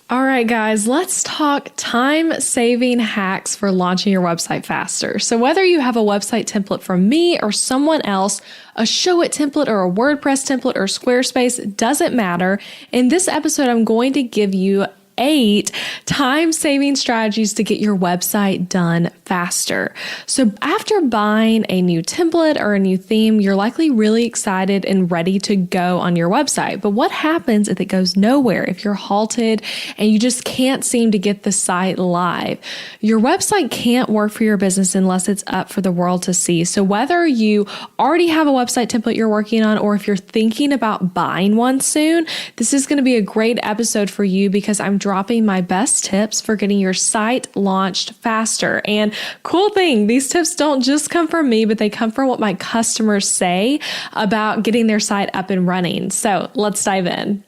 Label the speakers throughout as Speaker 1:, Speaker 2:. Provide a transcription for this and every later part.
Speaker 1: All right, guys, let's talk time-saving hacks for launching your website faster. So whether you have a website template from me or someone else, a Showit template or a WordPress template or Squarespace, doesn't matter. In this episode, I'm going to give you 8 time-saving strategies to get your website done faster. So after buying a new template or a new theme, you're likely really excited and ready to go on your website. But what happens if it goes nowhere, if you're halted and you just can't seem to get the site live? Your website can't work for your business unless it's up for the world to see. So whether you already have a website template you're working on, or if you're thinking about buying one soon, this is going to be a great episode for you because I'm dropping my best tips for getting your site launched faster. And cool thing, these tips don't just come from me, but they come from what my customers say about getting their site up and running. So let's dive in.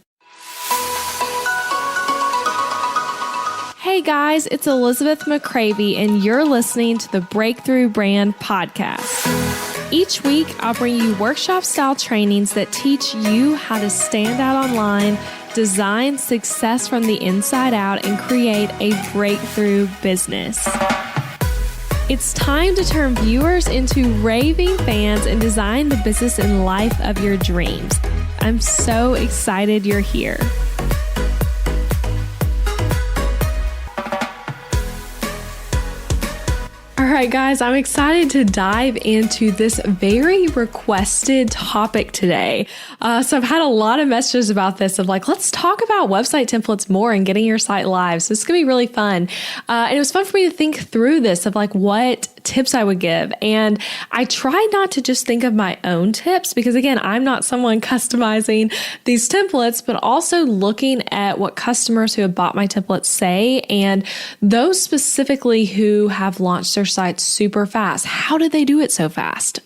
Speaker 1: Hey guys, it's Elizabeth McCravy, and you're listening to the Breakthrough Brand Podcast. Each week, I'll bring you workshop-style trainings that teach you how to stand out online, design success from the inside out, and create a breakthrough business. It's time to turn viewers into raving fans and design the business and life of your dreams. I'm so excited you're here. All right, guys, I'm excited to dive into this very requested topic today. So I've had a lot of messages about this of like, let's talk about website templates more and getting your site live. So it's going to be really fun. And it was fun for me to think through this of like what tips I would give. And I tried not to just think of my own tips because again, I'm not someone customizing these templates, but also looking at what customers who have bought my templates say, and those specifically who have launched their sites super fast. How did they do it so fast?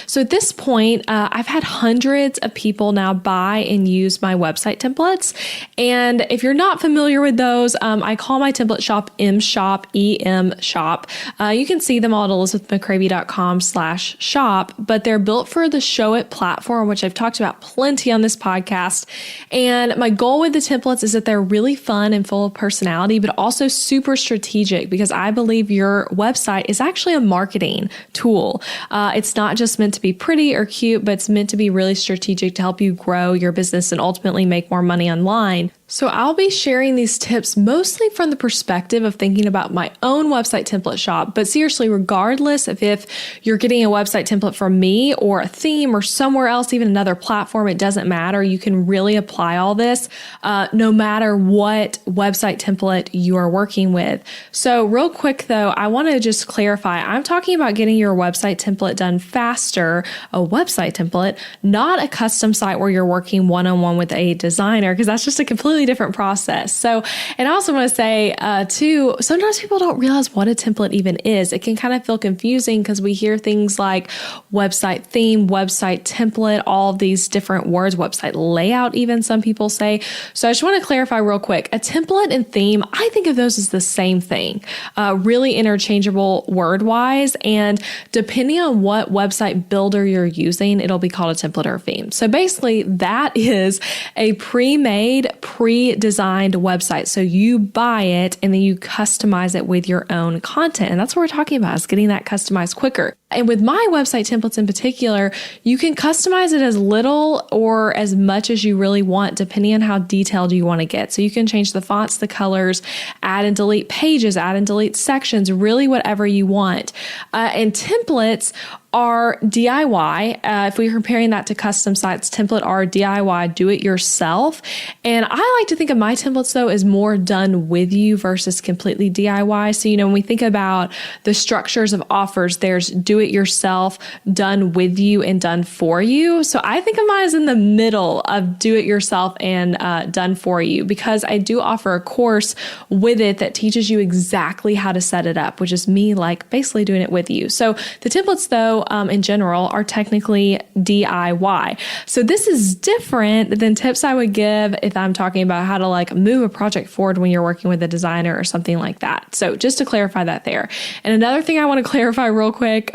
Speaker 1: So at this point, I've had hundreds of people now buy and use my website templates. And if you're not familiar with those, I call my template shop M-Shop, E-M Shop. You can see them all at elizabethmccravy.com/shop, but they're built for the Showit platform, which I've talked about plenty on this podcast. And my goal with the templates is that they're really fun and full of personality, but also super strategic because I believe your website is actually a marketing tool. It's not just meant to be pretty or cute, but it's meant to be really strategic to help you grow your business and ultimately make more money online. So I'll be sharing these tips mostly from the perspective of thinking about my own website template shop. But seriously, regardless of if you're getting a website template from me or a theme or somewhere else, even another platform, it doesn't matter. You can really apply all this no matter what website template you are working with. So real quick though, I want to just clarify, I'm talking about getting your website template done faster, a website template, not a custom site where you're working one-on-one with a designer, because that's just a completely different process. So, and I also want to say too, sometimes people don't realize what a template even is. It can kind of feel confusing because we hear things like website theme, website template, all of these different words, website layout even some people say. So I just want to clarify real quick, a template and theme, I think of those as the same thing, really interchangeable word-wise. And depending on what website builder you're using, it'll be called a template or a theme. So basically that is a pre-made, pre-designed website. So you buy it and then you customize it with your own content. And that's what we're talking about, is getting that customized quicker. And with my website templates in particular, you can customize it as little or as much as you really want, depending on how detailed you want to get. So you can change the fonts, the colors, add and delete pages, add and delete sections, really whatever you want. And templates are DIY. If we're comparing that to custom sites, template are DIY, do it yourself. And I like to think of my templates though as more done with you versus completely DIY. So, when we think about the structures of offers, there's do it yourself, done with you, and done for you. So I think of mine as in the middle of do it yourself and done for you, because I do offer a course with it that teaches you exactly how to set it up, which is me basically doing it with you. So the templates though, in general, are technically DIY. So this is different than tips I would give if I'm talking about how to move a project forward when you're working with a designer or something like that. So just to clarify that there. And another thing I want to clarify real quick,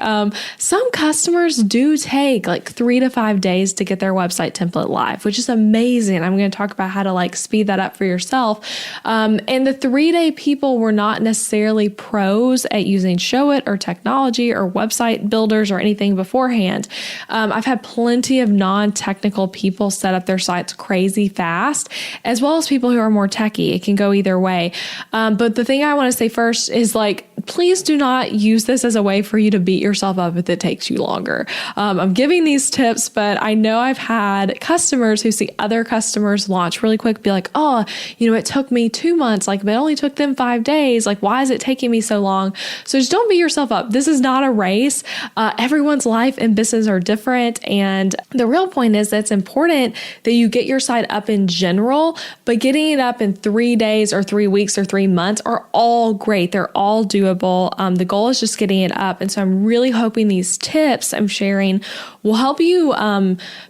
Speaker 1: Some customers do take like 3 to 5 days to get their website template live, which is amazing. I'm going to talk about how to like speed that up for yourself. And the 3-day people were not necessarily pros at using Showit or technology or website builders or anything beforehand. I've had plenty of non-technical people set up their sites crazy fast, as well as people who are more techie. It can go either way. But the thing I want to say first is like, please do not use this as a way for you to beat yourself up if it takes you longer. I'm giving these tips, but I know I've had customers who see other customers launch really quick, be like, oh, it took me 2 months. Like, it only took them 5 days. Like, why is it taking me so long? So just don't beat yourself up. This is not a race. Everyone's life and business are different. And the real point is that it's important that you get your site up in general, but getting it up in 3 days or 3 weeks or 3 months are all great. They're all doable. The goal is just getting it up. And so I'm really hoping these tips I'm sharing will help you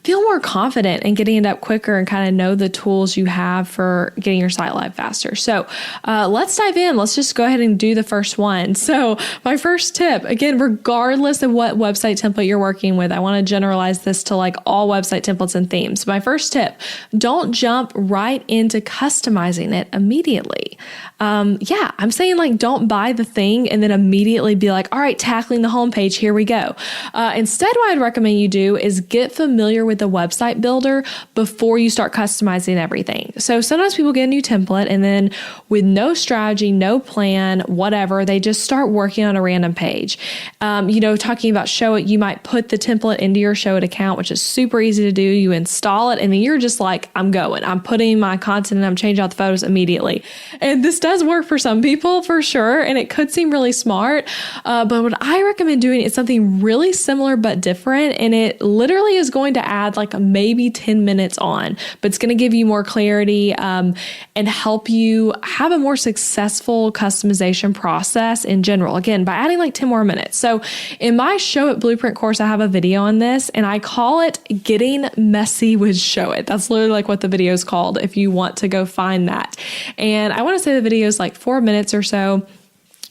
Speaker 1: feel more confident in getting it up quicker and kind of know the tools you have for getting your site live faster. So let's dive in. Let's just go ahead and do the first one. So my first tip, again, regardless of what website template you're working with, I want to generalize this to like all website templates and themes. My first tip, don't jump right into customizing it immediately. I'm saying like, don't buy the thing and then immediately be like, all right, tackling the homepage, here we go. Instead, what I'd recommend you do is get familiar with the website builder before you start customizing everything. So sometimes people get a new template and then with no strategy, no plan, whatever, they just start working on a random page. Talking about Showit, you might put the template into your Showit account, which is super easy to do. You install it and then you're just like, I'm putting my content and I'm changing out the photos immediately. And this does work for some people for sure. And it could seem really smart. But what I recommend doing is something really similar but different. And it literally is going to add like maybe 10 minutes on, but it's going to give you more clarity and help you have a more successful customization process in general. Again, by adding like 10 more minutes. So in my Showit Blueprint course, I have a video on this and I call it Getting Messy with Showit. That's literally like what the video is called if you want to go find that. And I want to say the video is like 4 minutes or so.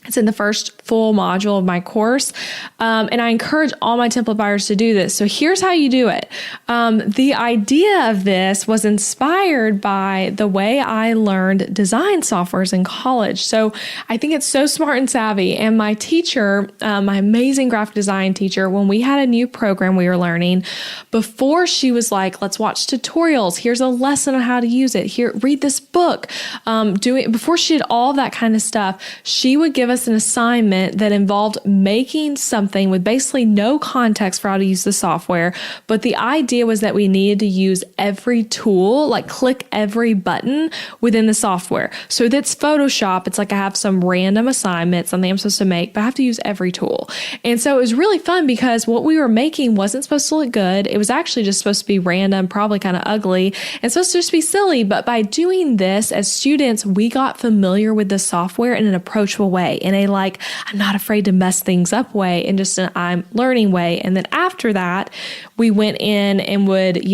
Speaker 1: It's in the first full module of my course. And I encourage all my template buyers to do this. So here's how you do it. The idea of this was inspired by the way I learned design softwares in college. So I think it's so smart and savvy. And my teacher, my amazing graphic design teacher, when we had a new program we were learning, before she was like, let's watch tutorials. Here's a lesson on how to use it. Here, read this book. Before she did all that kind of stuff, she would give us an assignment that involved making something with basically no context for how to use the software. But the idea was that we needed to use every tool, like click every button within the software. So that's Photoshop. It's like I have some random assignment, something I'm supposed to make, but I have to use every tool. And so it was really fun because what we were making wasn't supposed to look good. It was actually just supposed to be random, probably kind of ugly, and supposed to just be silly. But by doing this as students, we got familiar with the software in an approachable way. In a like, I'm not afraid to mess things up way, and just an I'm learning way. And then after that, we went in and would,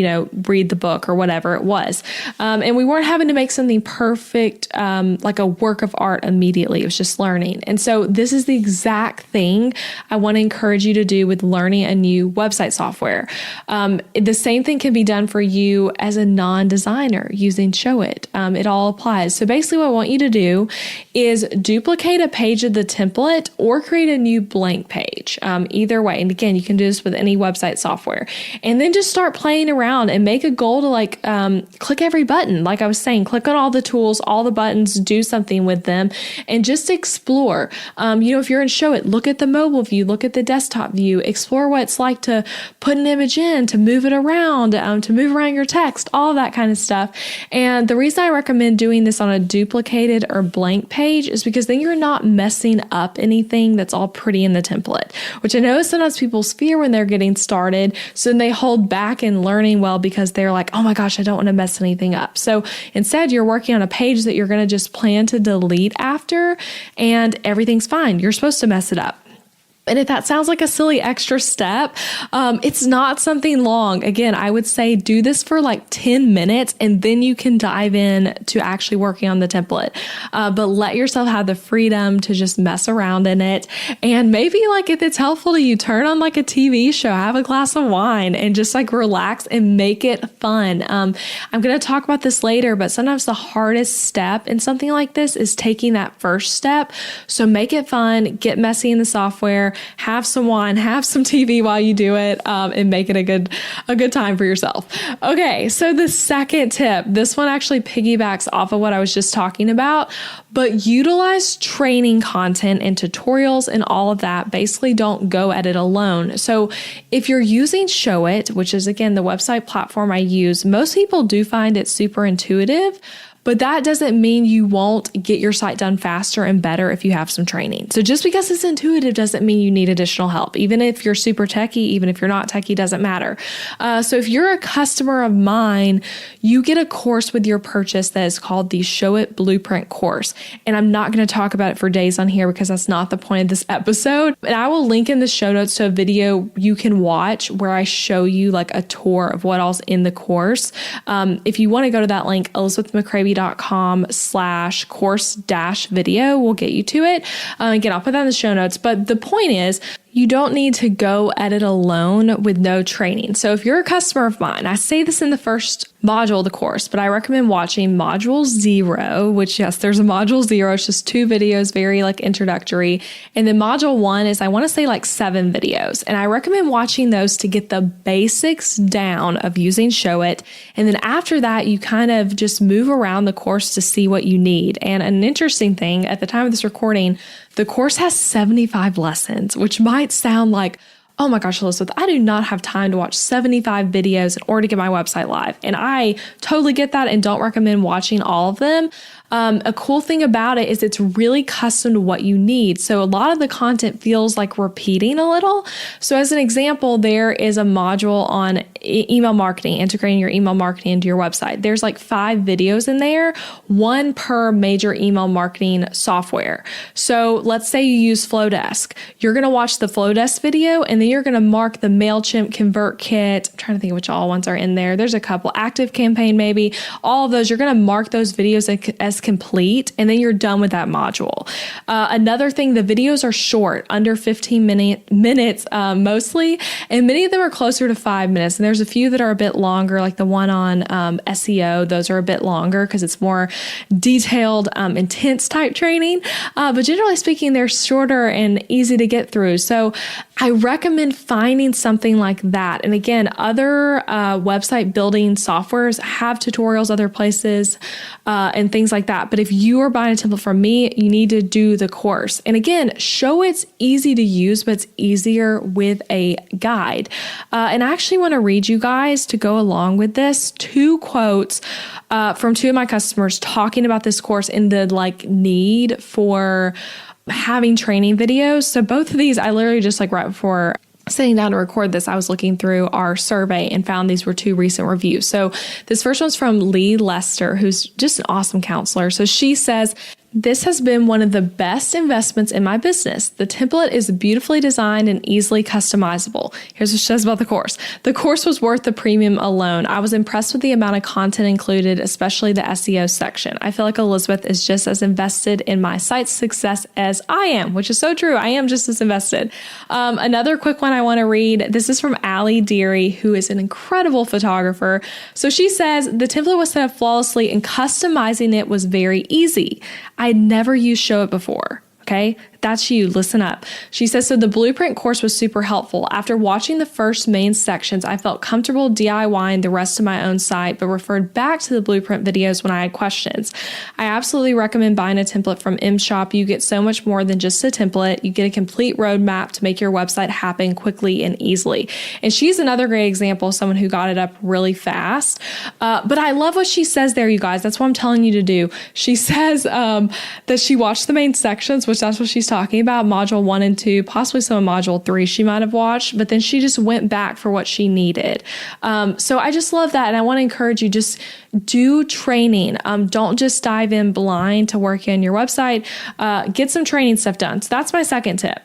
Speaker 1: read the book or whatever it was. And we weren't having to make something perfect, like a work of art immediately. It was just learning. And so this is the exact thing I want to encourage you to do with learning a new website software. The same thing can be done for you as a non-designer using Showit. It all applies. So basically what I want you to do is duplicate a page of the template or create a new blank page. Either way. And again, you can do this with any website software. And then just start playing around and make a goal to like click every button. Like I was saying, click on all the tools, all the buttons, do something with them, and just explore. If you're in Showit, look at the mobile view, look at the desktop view, explore what it's like to put an image in, to move it around, to move around your text, all of that kind of stuff. And the reason I recommend doing this on a duplicated or blank page is because then you're not messing up anything that's all pretty in the template, which I know is sometimes people's fear when they're getting started. So then they hold back in learning well because they're like, oh my gosh, I don't want to mess anything up. So instead, you're working on a page that you're going to just plan to delete after, and everything's fine. You're supposed to mess it up. And if that sounds like a silly extra step, it's not something long. Again, I would say do this for like 10 minutes and then you can dive in to actually working on the template. But let yourself have the freedom to just mess around in it. And maybe like if it's helpful to you, turn on like a TV show, have a glass of wine and just like relax and make it fun. I'm going to talk about this later, but sometimes the hardest step in something like this is taking that first step. So make it fun, get messy in the software, have some wine, have some TV while you do it, and make it a good time for yourself. Okay, so the second tip, this one actually piggybacks off of what I was just talking about, but utilize training content and tutorials and all of that. Basically, don't go at it alone. So if you're using Showit, which is again the website platform I use, most people do find it super intuitive. But that doesn't mean you won't get your site done faster and better if you have some training. So just because it's intuitive doesn't mean you need additional help. Even if you're super techie, even if you're not techie, doesn't matter. So if you're a customer of mine, you get a course with your purchase that is called the Showit Blueprint course. And I'm not going to talk about it for days on here because that's not the point of this episode. And I will link in the show notes to a video you can watch where I show you like a tour of what all's in the course. If you want to go to that link, elizabethmccravy.com/course-video will get you to it. Again, I'll put that in the show notes. But the point is, you don't need to go at it alone with no training. So if you're a customer of mine, I say this in the first module of the course, but I recommend watching module 0, which yes, there's a module 0. It's just 2 videos, very like introductory. And then module 1 is, I want to say like 7 videos. And I recommend watching those to get the basics down of using Showit. And then after that, you kind of just move around the course to see what you need. And an interesting thing, at the time of this recording, the course has 75 lessons, which might sound like, oh my gosh, Elizabeth, I do not have time to watch 75 videos in order to get my website live. And I totally get that and don't recommend watching all of them. A cool thing about it is it's really custom to what you need. So a lot of the content feels like repeating a little. So as an example, there is a module on email marketing, integrating your email marketing into your website. There's like 5 videos in there, 1 per major email marketing software. So let's say you use Flowdesk. You're going to watch the Flowdesk video and then you're going to mark the MailChimp ConvertKit. I'm trying to think which all ones are in there. There's a couple, ActiveCampaign maybe. All of those, you're going to mark those videos as complete, and then you're done with that module. Another thing, the videos are short, under 15 minutes mostly, and many of them are closer to 5 minutes. And there's a few that are a bit longer, like the one on SEO. Those are a bit longer because it's more detailed, intense type training. But generally speaking, they're shorter and easy to get through. So I recommend finding something like that. And again, other website building softwares have tutorials other places and things like that. But if you are buying a template from me, you need to do the course. And again, Showit's easy to use, but it's easier with a guide. And I actually want to read you guys, to go along with this, 2 quotes from 2 of my customers talking about this course and the like need for having training videos. So both of these, I literally just like right before sitting down to record this, I was looking through our survey and found these were 2 recent reviews. So this first one's from Lee Lester, who's just an awesome counselor. So she says, "This has been one of the best investments in my business. The template is beautifully designed and easily customizable." Here's what she says about the course. "The course was worth the premium alone. I was impressed with the amount of content included, especially the SEO section. I feel like Elizabeth is just as invested in my site's success as I am," which is so true. I am just as invested. Another quick one I want to read. This is from Allie Deary, who is an incredible photographer. So she says, "The template was set up flawlessly and customizing it was very easy. I had never used Showit before." Okay, that's you. Listen up. She says, "So the blueprint course was super helpful. After watching the first main sections, I felt comfortable DIYing the rest of my own site, but referred back to the blueprint videos when I had questions. I absolutely recommend buying a template from MShop. You get so much more than just a template. You get a complete roadmap to make your website happen quickly and easily." And she's another great example of someone who got it up really fast. But I love what she says there, you guys. That's what I'm telling you to do. She says that she watched the main sections, which that's what she's talking about, module 1 and 2, possibly some of module 3 she might have watched, but then she just went back for what she needed. So I just love that. And I want to encourage you, just do training. Don't just dive in blind to work on your website. Get some training stuff done. So that's my second tip.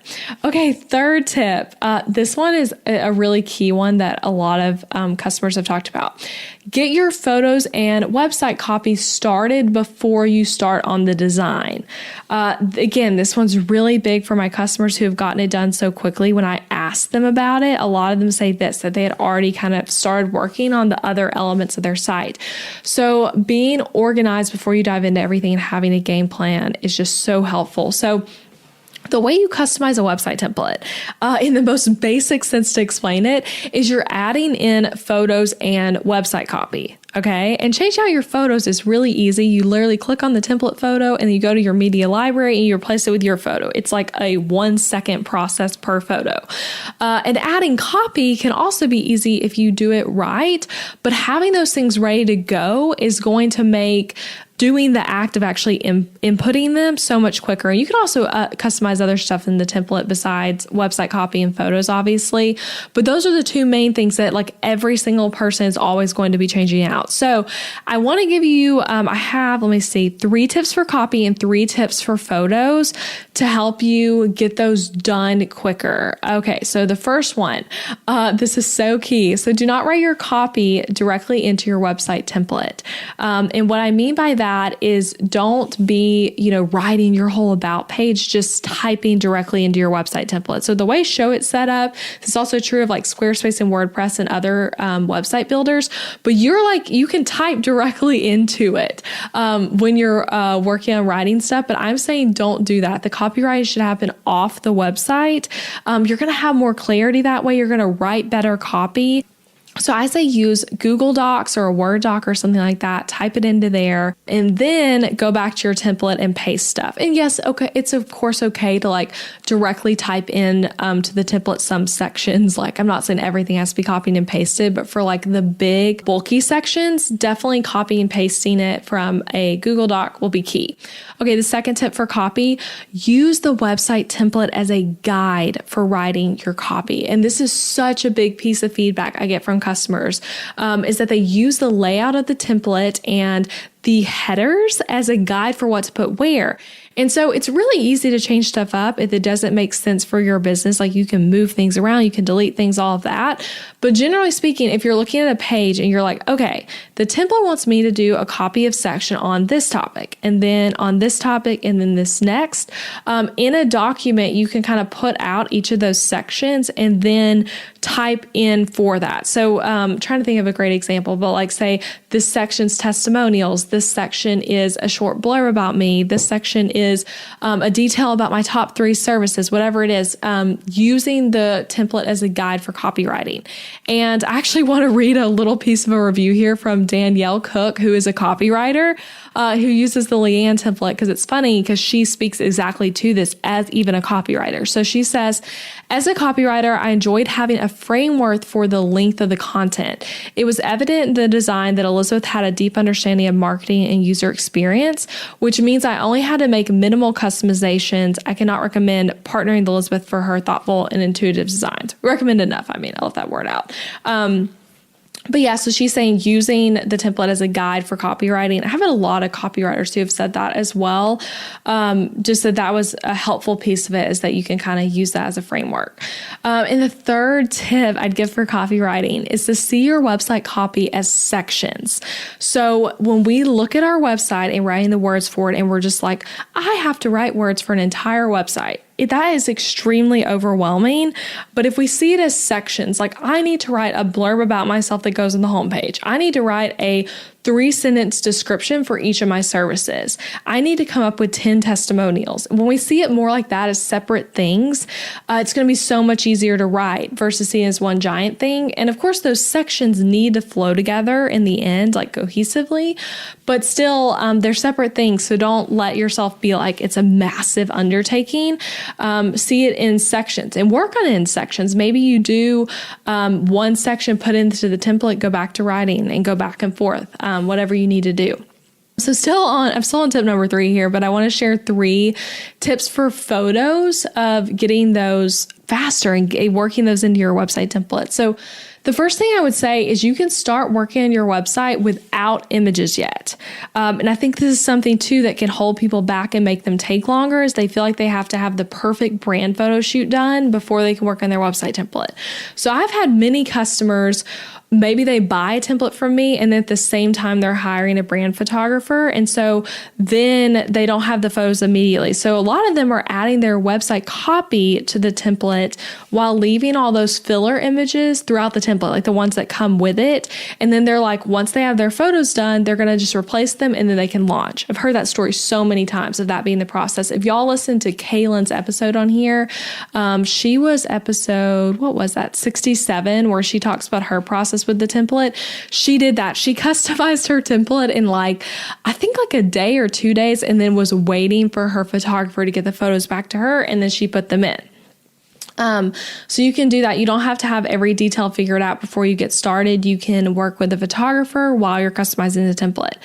Speaker 1: Okay, third tip. This one is a really key one that a lot of customers have talked about. Get your photos and website copy started before you start on the design. Again, this one's really big for my customers who have gotten it done so quickly. When I ask them about it, a lot of them say that they had already kind of started working on the other elements of their site. So being organized before you dive into everything and having a game plan is just so helpful. So the way you customize a website template, in the most basic sense to explain it, is you're adding in photos and website copy. Okay. And change out your photos is really easy. You literally click on the template photo and you go to your media library and you replace it with your photo. It's like a 1-second process per photo. And adding copy can also be easy if you do it right, but having those things ready to go is going to make doing the act of actually inputting them so much quicker. And you can also customize other stuff in the template besides website copy and photos, obviously. But those are the two main things that like every single person is always going to be changing out. So I want to give you, I have, 3 tips for copy and 3 tips for photos to help you get those done quicker. Okay, so the first one, this is so key. So do not write your copy directly into your website template. And what I mean by that is don't be, writing your whole about page, just typing directly into your website template. So the way Show It set up, this is also true of like Squarespace and WordPress and other website builders, but you can type directly into it when you're working on writing stuff. But I'm saying don't do that. The copywriting should happen off the website. You're going to have more clarity that way. You're going to write better copy. So I say use Google Docs or a Word doc or something like that, type it into there, and then go back to your template and paste stuff. And yes, okay, it's of course okay to like directly type in to the template some sections. Like I'm not saying everything has to be copied and pasted, but for like the big bulky sections, definitely copy and pasting it from a Google Doc will be key. Okay, the second tip for copy, use the website template as a guide for writing your copy. And this is such a big piece of feedback I get from customers, is that they use the layout of the template and the headers as a guide for what to put where. And so it's really easy to change stuff up if it doesn't make sense for your business. Like you can move things around, you can delete things, all of that. But generally speaking, if you're looking at a page and you're like, okay, the template wants me to do a copy of section on this topic, and then on this topic, and then this next, in a document, you can kind of put out each of those sections and then type in for that. So trying to think of a great example, but like say this section's testimonials, this section is a short blurb about me, this section is a detail about my top 3 services, whatever it is, using the template as a guide for copywriting. And I actually want to read a little piece of a review here from Danielle Cook, who is a copywriter, who uses the Leanne template, because it's funny because she speaks exactly to this as even a copywriter. So she says, as a copywriter, I enjoyed having a framework for the length of the content. It was evident in the design that Elizabeth had a deep understanding of marketing and user experience, which means I only had to make minimal customizations. I cannot recommend partnering with Elizabeth for her thoughtful and intuitive designs. Recommend enough. I left that word out. But yeah, so she's saying using the template as a guide for copywriting. I have a lot of copywriters who have said that as well. Just that was a helpful piece of it, is that you can kind of use that as a framework. And the third tip I'd give for copywriting is to see your website copy as sections. So when we look at our website and writing the words for it, and we're just like, I have to write words for an entire website. That is extremely overwhelming. But if we see it as sections, like I need to write a blurb about myself that goes on the homepage. I need to write a 3-sentence description for each of my services. I need to come up with 10 testimonials. When we see it more like that as separate things, it's going to be so much easier to write versus seeing it as one giant thing. And of course, those sections need to flow together in the end, like cohesively, but still they're separate things. So don't let yourself be like it's a massive undertaking. See it in sections and work on it in sections. Maybe you do one section, put into the template, go back to writing and go back and forth. Whatever you need to do. So I'm still on tip number 3 here, but I want to share 3 tips for photos of getting those faster and working those into your website template. So the first thing I would say is you can start working on your website without images yet. And I think this is something too that can hold people back and make them take longer, is they feel like they have to have the perfect brand photo shoot done before they can work on their website template. So I've had many customers, maybe they buy a template from me and then at the same time they're hiring a brand photographer. And so then they don't have the photos immediately. So a lot of them are adding their website copy to the template while leaving all those filler images throughout the template, like the ones that come with it. And then they're like, once they have their photos done, they're going to just replace them and then they can launch. I've heard that story so many times of that being the process. If y'all listen to Kaylin's episode on here, she was episode, 67, where she talks about her process with the template. She did that. She customized her template in I think a day or 2 days, and then was waiting for her photographer to get the photos back to her, and then she put them in. So you can do that. You don't have to have every detail figured out before you get started. You can work with a photographer while you're customizing the template.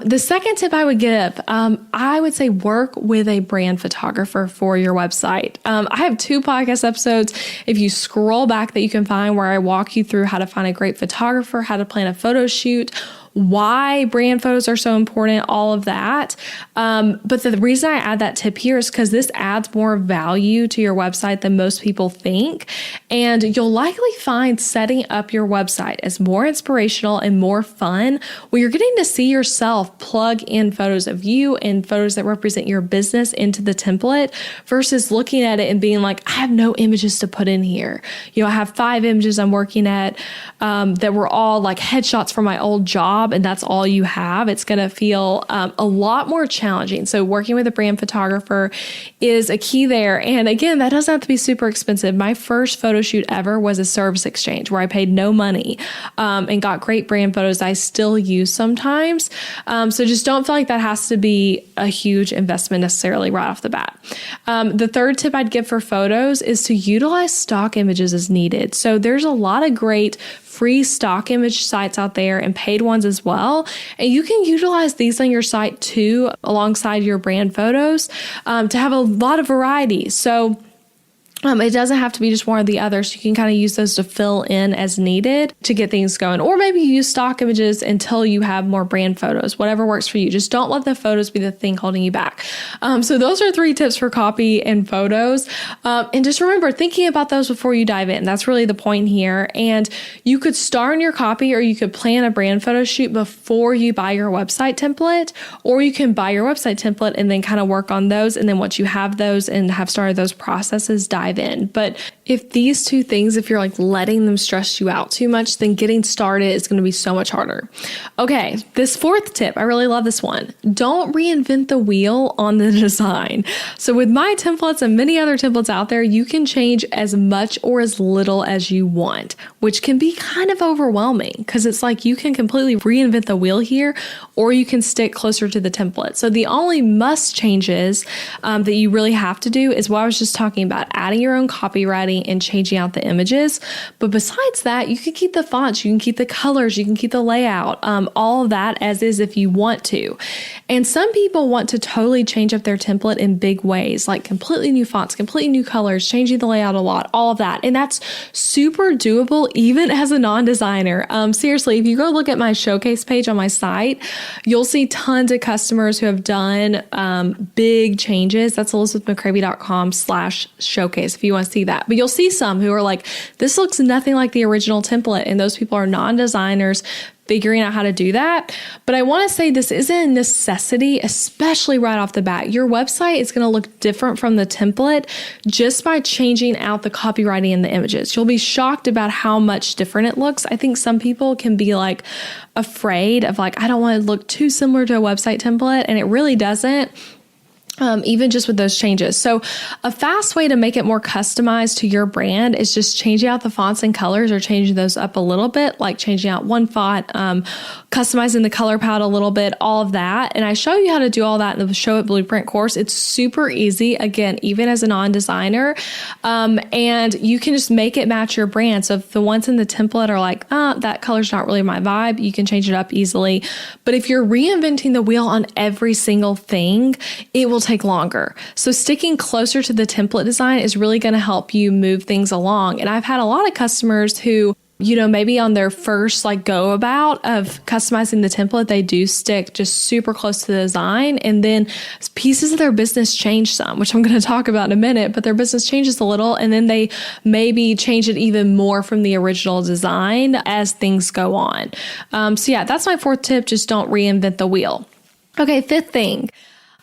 Speaker 1: The second tip I would give, I would say work with a brand photographer for your website. I have 2 podcast episodes, if you scroll back, that you can find, where I walk you through how to find a great photographer, how to plan a photo shoot, why brand photos are so important, all of that. But the reason I add that tip here is because this adds more value to your website than most people think. And you'll likely find setting up your website as more inspirational and more fun when you're getting to see yourself plug in photos of you and photos that represent your business into the template, versus looking at it and being like, I have no images to put in here. I have 5 images I'm working at that were all headshots from my old job, and that's all you have. It's going to feel a lot more challenging. So working with a brand photographer is a key there. And again, that doesn't have to be super expensive. My first photo shoot ever was a service exchange where I paid no money and got great brand photos I still use sometimes. So just don't feel like that has to be a huge investment necessarily right off the bat. The third tip I'd give for photos is to utilize stock images as needed. So there's a lot of great free stock image sites out there and paid ones as well. And you can utilize these on your site too, alongside your brand photos, to have a lot of variety. So it doesn't have to be just one or the other. So you can kind of use those to fill in as needed to get things going. Or maybe you use stock images until you have more brand photos, whatever works for you. Just don't let the photos be the thing holding you back. So those are 3 tips for copy and photos. And just remember, thinking about those before you dive in. That's really the point here. And you could start on your copy, or you could plan a brand photo shoot before you buy your website template, or you can buy your website template and then kind of work on those. And then once you have those and have started those processes, dive in. But if these 2 things, if you're letting them stress you out too much, then getting started is going to be so much harder. Okay, this 4th tip, I really love this one. Don't reinvent the wheel on the design. So with my templates and many other templates out there, you can change as much or as little as you want, which can be kind of overwhelming because it's you can completely reinvent the wheel here, or you can stick closer to the template. So the only must changes that you really have to do is what I was just talking about, adding your own copywriting and changing out the images. But besides that, you can keep the fonts, you can keep the colors, you can keep the layout, all of that as is if you want to. And some people want to totally change up their template in big ways, like completely new fonts, completely new colors, changing the layout a lot, all of that. And that's super doable even as a non-designer. Seriously, if you go look at my showcase page on my site, you'll see tons of customers who have done big changes. That's elizabethmccravy.com/showcase if you want to see that. But you'll see some who are like, this looks nothing like the original template. And those people are non-designers figuring out how to do that. But I want to say this isn't a necessity, especially right off the bat. Your website is going to look different from the template just by changing out the copywriting and the images. You'll be shocked about how much different it looks. I think some people can be afraid of I don't want to look too similar to a website template, and it really doesn't. even just with those changes. So a fast way to make it more customized to your brand is just changing out the fonts and colors or changing those up a little bit, like changing out one font, customizing the color palette a little bit, all of that. And I show you how to do all that in the Show It Blueprint course. It's super easy, again, even as a non-designer. And you can just make it match your brand. So if the ones in the template are like, that color's not really my vibe, you can change it up easily. But if you're reinventing the wheel on every single thing, it will take longer. So sticking closer to the template design is really going to help you move things along. And I've had a lot of customers who, maybe on their first go about of customizing the template, they do stick just super close to the design. And then pieces of their business change some, which I'm going to talk about in a minute, but their business changes a little. And then they maybe change it even more from the original design as things go on. So yeah, that's my fourth tip. Just don't reinvent the wheel. Okay, fifth thing.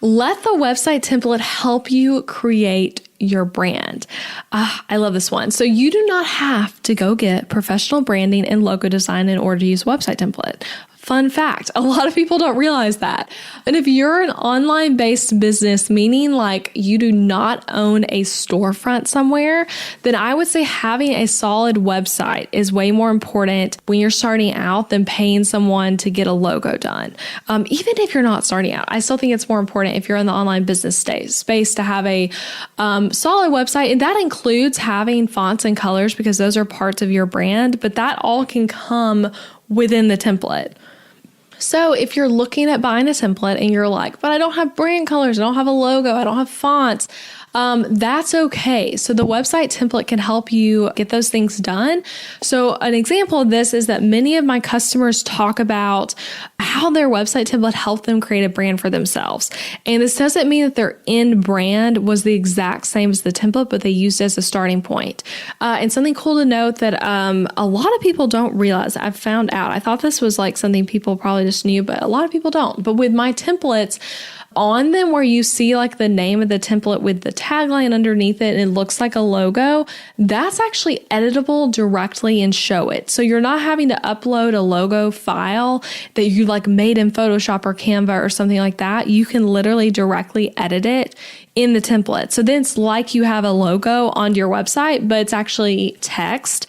Speaker 1: Let the website template help you create your brand. I love this one. So you do not have to go get professional branding and logo design in order to use a website template. Fun fact, a lot of people don't realize that. And if you're an online-based business, meaning you do not own a storefront somewhere, then I would say having a solid website is way more important when you're starting out than paying someone to get a logo done. Even if you're not starting out, I still think it's more important if you're in the online business space to have a solid website. And that includes having fonts and colors because those are parts of your brand, but that all can come within the template. So if you're looking at buying a template and you're like, but I don't have brand colors, I don't have a logo, I don't have fonts, that's okay. So the website template can help you get those things done. So an example of this is that many of my customers talk about how their website template helped them create a brand for themselves. And this doesn't mean that their end brand was the exact same as the template, but they used it as a starting point. And something cool to note that a lot of people don't realize, I've found out, I thought this was something people probably just knew, but a lot of people don't. But with my templates, on them where you see the name of the template with the tagline underneath it and it looks like a logo, that's actually editable directly in Show It. So you're not having to upload a logo file that you made in Photoshop or Canva or something like that. You can literally directly edit it in the template. So then it's like you have a logo on your website, but it's actually text.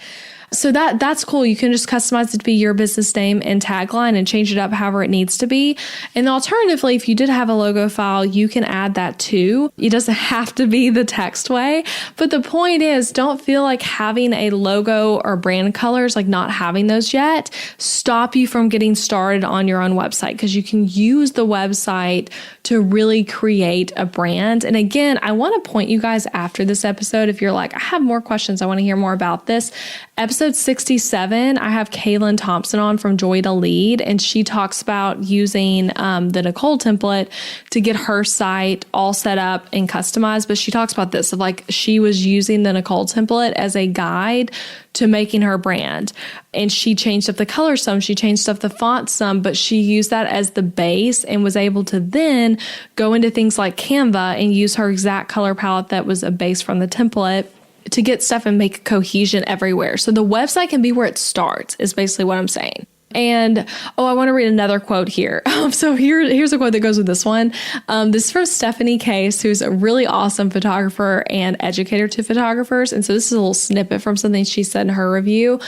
Speaker 1: So that's cool. You can just customize it to be your business name and tagline and change it up however it needs to be. And alternatively, if you did have a logo file, you can add that too. It doesn't have to be the text way. But the point is, don't feel like having a logo or brand colors, not having those yet, stop you from getting started on your own website, because you can use the website to really create a brand. And again, I want to point you guys after this episode, if you're like, I have more questions, I want to hear more about this. Episode 67, I have Kaylin Thompson on from Joy to Lead, and she talks about using the Nicole template to get her site all set up and customized. But she talks about this of she was using the Nicole template as a guide to making her brand. And she changed up the color some, she changed up the font some, but she used that as the base and was able to then go into things like Canva and use her exact color palette that was a base from the template to get stuff and make cohesion everywhere. So the website can be where it starts, is basically what I'm saying. And, I want to read another quote here. So here's a quote that goes with this one. This is from Stephanie Case, who's a really awesome photographer and educator to photographers. And so this is a little snippet from something she said in her review.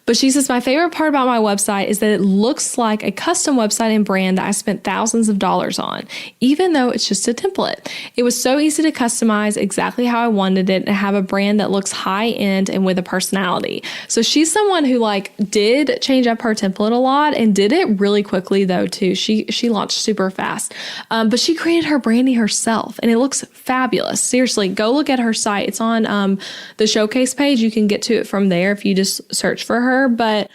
Speaker 1: But she says, my favorite part about my website is that it looks like a custom website and brand that I spent thousands of dollars on, even though it's just a template. It was so easy to customize exactly how I wanted it and have a brand that looks high end and with a personality. So she's someone who did change up her template a lot and did it really quickly though too. She launched super fast, but she created her branding herself and it looks fabulous. Seriously, go look at her site. It's on the showcase page. You can get to it from there if you just search for her, but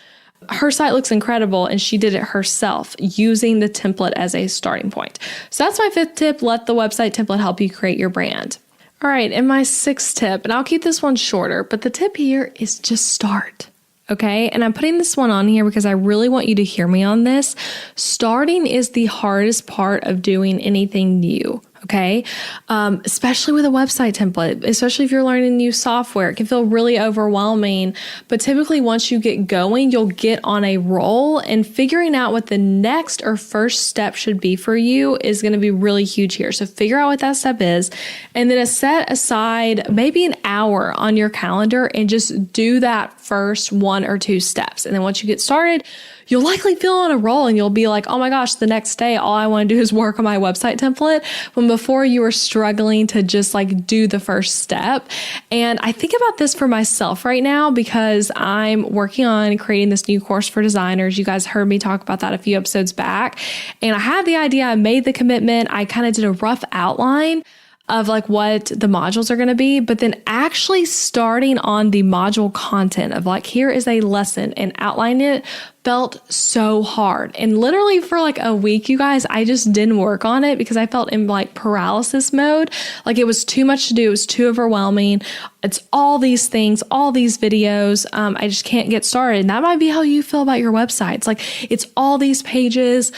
Speaker 1: her site looks incredible and she did it herself using the template as a starting point. So that's my fifth tip. Let the website template help you create your brand. All right, and my sixth tip, and I'll keep this one shorter, but the tip here is just start. Okay, and I'm putting this one on here because I really want you to hear me on this. Starting is the hardest part of doing anything new. Okay. Especially with a website template, especially if you're learning new software, it can feel really overwhelming. But typically once you get going, you'll get on a roll, and figuring out what the next or first step should be for you is going to be really huge here. So figure out what that step is, and then set aside maybe an hour on your calendar and just do that first 1 or 2 steps. And then once you get started, you'll likely feel on a roll and you'll be like, oh my gosh, the next day, all I want to do is work on my website template. When before you were struggling to just like do the first step. And I think about this for myself right now because I'm working on creating this new course for designers. You guys heard me talk about that a few episodes back. And I had the idea, I made the commitment. I kind of did a rough outline of like what the modules are going to be, but then actually starting on the module content of like, here is a lesson and outlining it felt so hard. And literally for like a week, you guys, I just didn't work on it because I felt in like paralysis mode. Like it was too much to do. It was too overwhelming. It's all these things, all these videos. I just can't get started. And that might be how you feel about your website. It's like, it's all these pages,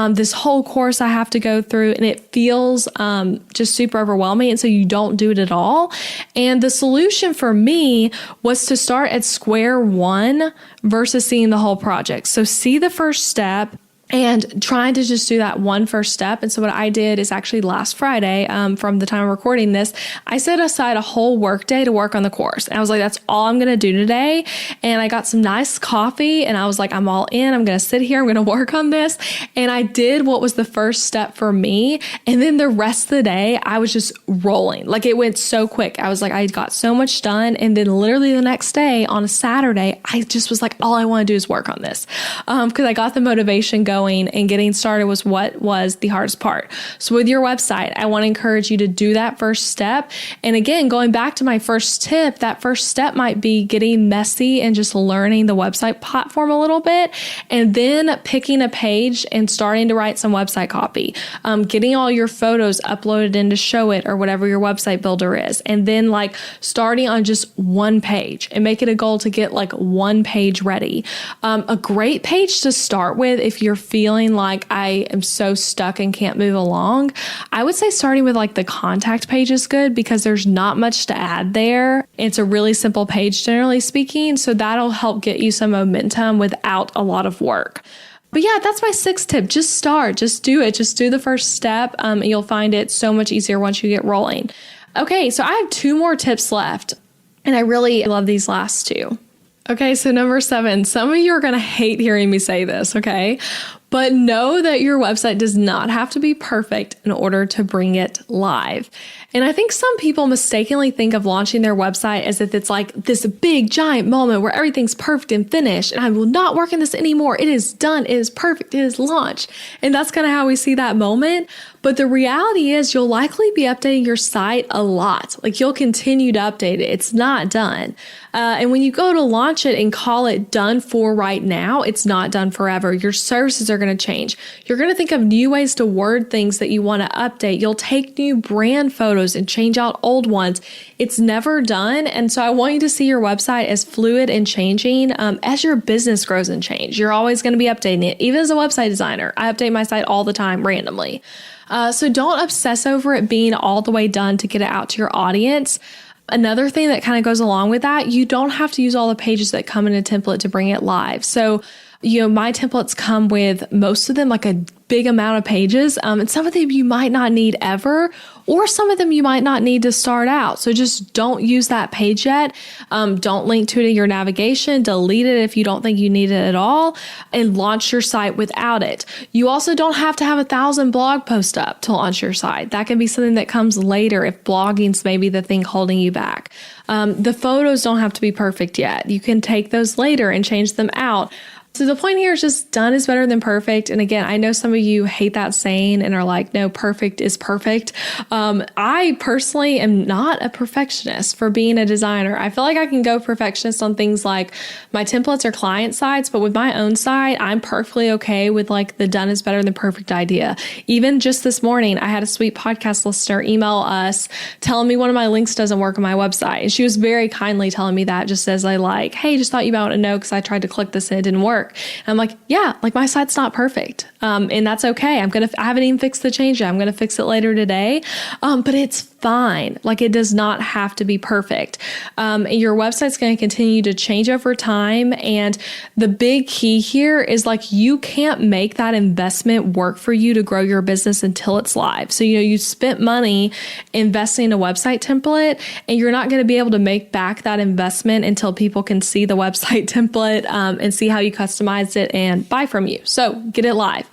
Speaker 1: this whole course I have to go through, and it feels just super overwhelming. And so you don't do it at all. And the solution for me was to start at square one versus seeing the whole project. So see the first step and trying to just do that one first step. And so what I did is actually last Friday, from the time I'm recording this, I set aside a whole work day to work on the course. And I was like, that's all I'm going to do today. And I got some nice coffee and I was like, I'm all in. I'm going to sit here. I'm going to work on this. And I did what was the first step for me. And then the rest of the day, I was just rolling. Like it went so quick. I was like, I got so much done. And then literally the next day on a Saturday, I just was like, all I want to do is work on this. Because I got the motivation going. And getting started was what was the hardest part. So with your website, I want to encourage you to do that first step. And again, going back to my first tip, that first step might be getting messy and just learning the website platform a little bit, and then picking a page and starting to write some website copy, getting all your photos uploaded into Showit or whatever your website builder is. And then like starting on just one page and make it a goal to get like one page ready. A great page to start with if you're feeling like I am so stuck and can't move along, I would say starting with like the contact page is good because there's not much to add there. It's a really simple page, generally speaking. So that'll help get you some momentum without a lot of work. But yeah, that's my 6th tip. Just start, just do it. Just do the first step. And you'll find it so much easier once you get rolling. Okay, so I have 2 more tips left. And I really love these last 2. Okay, so number 7, some of you are going to hate hearing me say this, okay? But know that your website does not have to be perfect in order to bring it live. And I think some people mistakenly think of launching their website as if it's like this big giant moment where everything's perfect and finished and I will not work on this anymore. It is done. It is perfect. It is launched. And that's kind of how we see that moment. But the reality is you'll likely be updating your site a lot. Like you'll continue to update it. It's not done. And when you go to launch it and call it done for right now, it's not done forever. Your services are going to change. You're going to think of new ways to word things that you want to update. You'll take new brand photos and change out old ones. It's never done. And so I want you to see your website as fluid and changing as your business grows and change. You're always going to be updating it. Even as a website designer, I update my site all the time randomly. So don't obsess over it being all the way done to get it out to your audience. Another thing that kind of goes along with that, you don't have to use all the pages that come in a template to bring it live. So, my templates come with most of them like a big amount of pages. And some of them you might not need ever, or some of them you might not need to start out. So just don't use that page yet. Don't link to it in your navigation. Delete it if you don't think you need it at all, and launch your site without it. You also don't have to have 1,000 blog posts up to launch your site. That can be something that comes later if blogging's maybe the thing holding you back. The photos don't have to be perfect yet. You can take those later and change them out. So the point here is just done is better than perfect. And again, I know some of you hate that saying and are like, no, perfect is perfect. I personally am not a perfectionist for being a designer. I feel like I can go perfectionist on things like my templates or client sites, but with my own site, I'm perfectly okay with like the done is better than perfect idea. Even just this morning, I had a sweet podcast listener email us telling me one of my links doesn't work on my website. And she was very kindly telling me that just as I like, hey, just thought you might want to know because I tried to click this and it didn't work. work. And I'm like, yeah, like my site's not perfect. And that's okay. I haven't even fixed the change yet. I'm going to fix it later today. But it's fine. Like it does not have to be perfect. Your website's going to continue to change over time. And the big key here is like, you can't make that investment work for you to grow your business until it's live. So, you spent money investing in a website template and you're not going to be able to make back that investment until people can see the website template, and see how you customized it and buy from you. So get it live.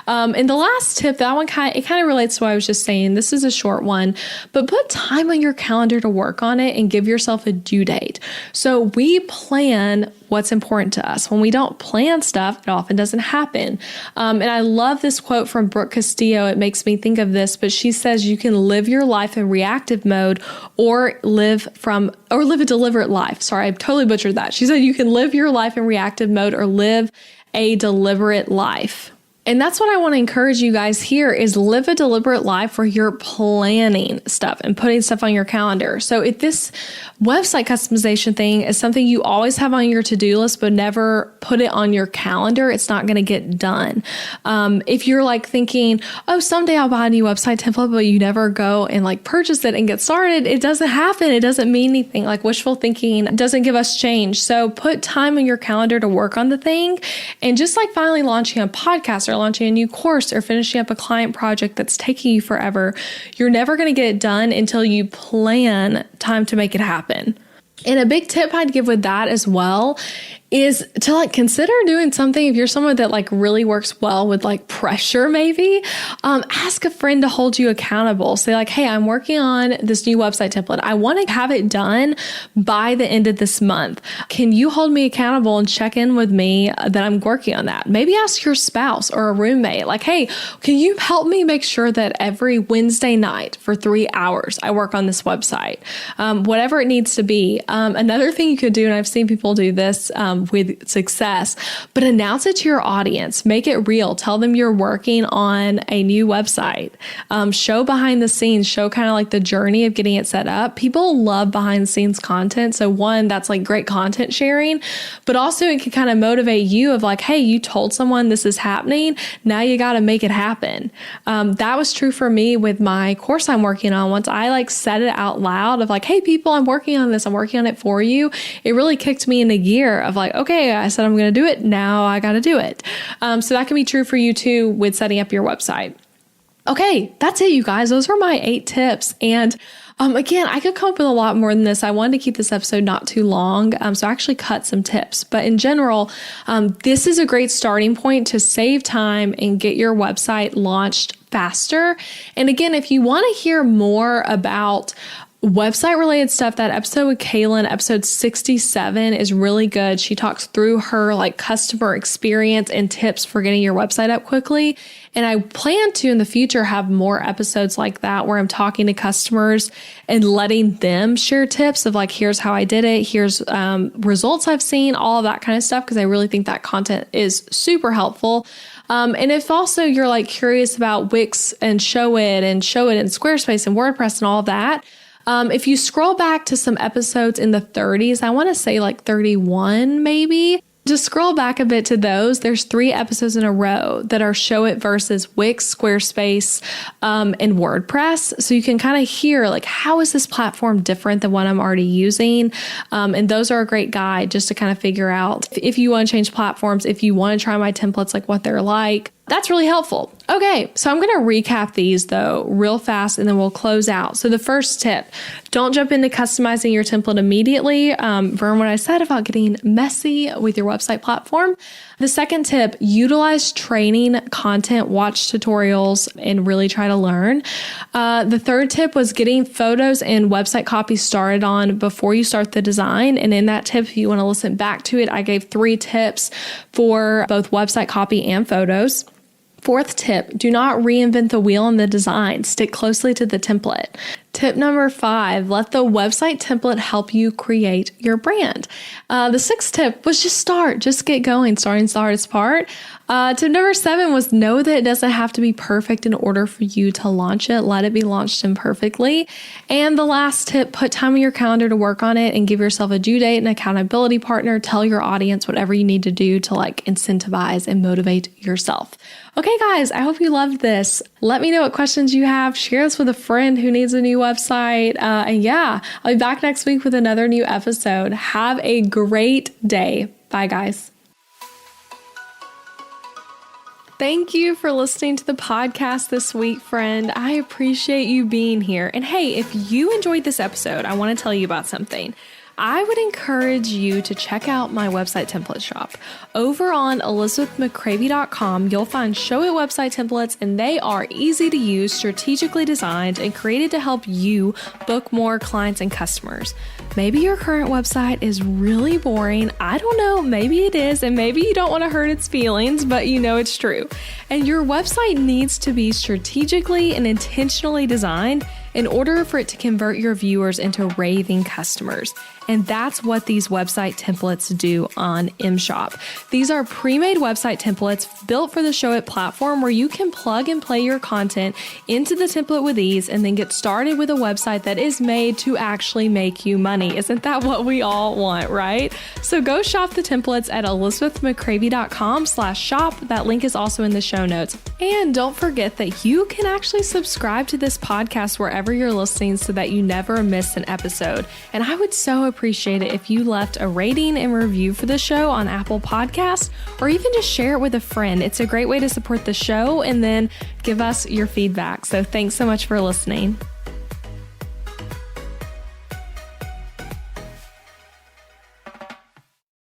Speaker 1: And the last tip, that one kind of relates to what I was just saying. This is a short one, but put time on your calendar to work on it and give yourself a due date. So we plan what's important to us. When we don't plan stuff, it often doesn't happen. And I love this quote from Brooke Castillo. It makes me think of this, but she says you can live your life in reactive mode or live a deliberate life. Sorry, I totally butchered that. She said you can live your life in reactive mode or live a deliberate life. And that's what I want to encourage you guys here is live a deliberate life where you're planning stuff and putting stuff on your calendar. So if this website customization thing is something you always have on your to-do list, but never put it on your calendar, it's not going to get done. If you're like thinking, oh, someday I'll buy a new website template, but you never go and like purchase it and get started, it doesn't happen. It doesn't mean anything. Like wishful thinking doesn't give us change. So put time on your calendar to work on the thing. And just like finally launching a podcast or launching a new course or finishing up a client project that's taking you forever, you're never going to get it done until you plan time to make it happen. And a big tip I'd give with that as well is to like consider doing something. If you're someone that like really works well with like pressure, maybe ask a friend to hold you accountable. Say like, hey, I'm working on this new website template. I want to have it done by the end of this month. Can you hold me accountable and check in with me that I'm working on that? Maybe ask your spouse or a roommate, like, hey, can you help me make sure that every Wednesday night for 3 hours, I work on this website? Whatever it needs to be. Another thing you could do, and I've seen people do this, with success, but announce it to your audience. Make it real. Tell them you're working on a new website. Show behind the scenes. Show kind of like the journey of getting it set up. People love behind the scenes content. So one, that's like great content sharing, but also it can kind of motivate you of like, hey, you told someone this is happening. Now you got to make it happen. That was true for me with my course I'm working on. Once I like said it out loud of like, hey, people, I'm working on this. I'm working on it for you. It really kicked me into gear of like, okay, I said I'm going to do it. Now I got to do it. So that can be true for you too with setting up your website. Okay, that's it, you guys. Those are my 8 tips. And again, I could come up with a lot more than this. I wanted to keep this episode not too long, so I actually cut some tips. But in general, this is a great starting point to save time and get your website launched faster. And again, if you want to hear more about website related stuff, that episode with Kaylin, episode 67, is really good. She talks through her like customer experience and tips for getting your website up quickly. And I plan to in the future have more episodes like that where I'm talking to customers and letting them share tips of like, here's how I did it. Here's results I've seen, all of that kind of stuff. Because I really think that content is super helpful. And if also you're like curious about Wix and Show It and Squarespace and WordPress and all of that, if you scroll back to some episodes in the 30s, I want to say like 31 maybe, just scroll back a bit to those. There's 3 episodes in a row that are Show It versus Wix, Squarespace, and WordPress. So you can kind of hear like, how is this platform different than what I'm already using? And those are a great guide just to kind of figure out if you want to change platforms, if you want to try my templates, like what they're like. That's really helpful. Okay, so I'm going to recap these though real fast and then we'll close out. So the first tip, don't jump into customizing your template immediately. Remember what I said about getting messy with your website platform. The second tip, utilize training content, watch tutorials, and really try to learn. The third tip was getting photos and website copy started on before you start the design. And in that tip, if you want to listen back to it, I gave 3 tips for both website copy and photos. Fourth tip, do not reinvent the wheel in the design. Stick closely to the template. Tip number 5, let the website template help you create your brand. The 6th tip was just start, just get going. Starting is part. Tip number 7 was know that it doesn't have to be perfect in order for you to launch it. Let it be launched imperfectly. And the last tip, put time in your calendar to work on it and give yourself a due date and accountability partner. Tell your audience whatever you need to do to incentivize and motivate yourself. Okay, guys, I hope you loved this. Let me know what questions you have. Share this with a friend who needs a new website. And yeah, I'll be back next week with another new episode. Have a great day. Bye, guys. Thank you for listening to the podcast this week, friend. I appreciate you being here. And hey, if you enjoyed this episode, I want to tell you about something. I would encourage you to check out my website template shop. Over on elizabethmccravy.com, you'll find Show It website templates, and they are easy to use, strategically designed, and created to help you book more clients and customers. Maybe your current website is really boring. I don't know, maybe it is, and maybe you don't want to hurt its feelings, but you know it's true. And your website needs to be strategically and intentionally designed in order for it to convert your viewers into raving customers. And that's what these website templates do on MShop. These are pre-made website templates built for the Show It platform where you can plug and play your content into the template with ease and then get started with a website that is made to actually make you money. Isn't that what we all want, right? So go shop the templates at elizabethmccravy.com/shop. That link is also in the show notes. And don't forget that you can actually subscribe to this podcast wherever you're listening so that you never miss an episode. And I would so appreciate it if you left a rating and review for the show on Apple Podcasts, or even just share it with a friend. It's a great way to support the show and then give us your feedback. So thanks so much for listening.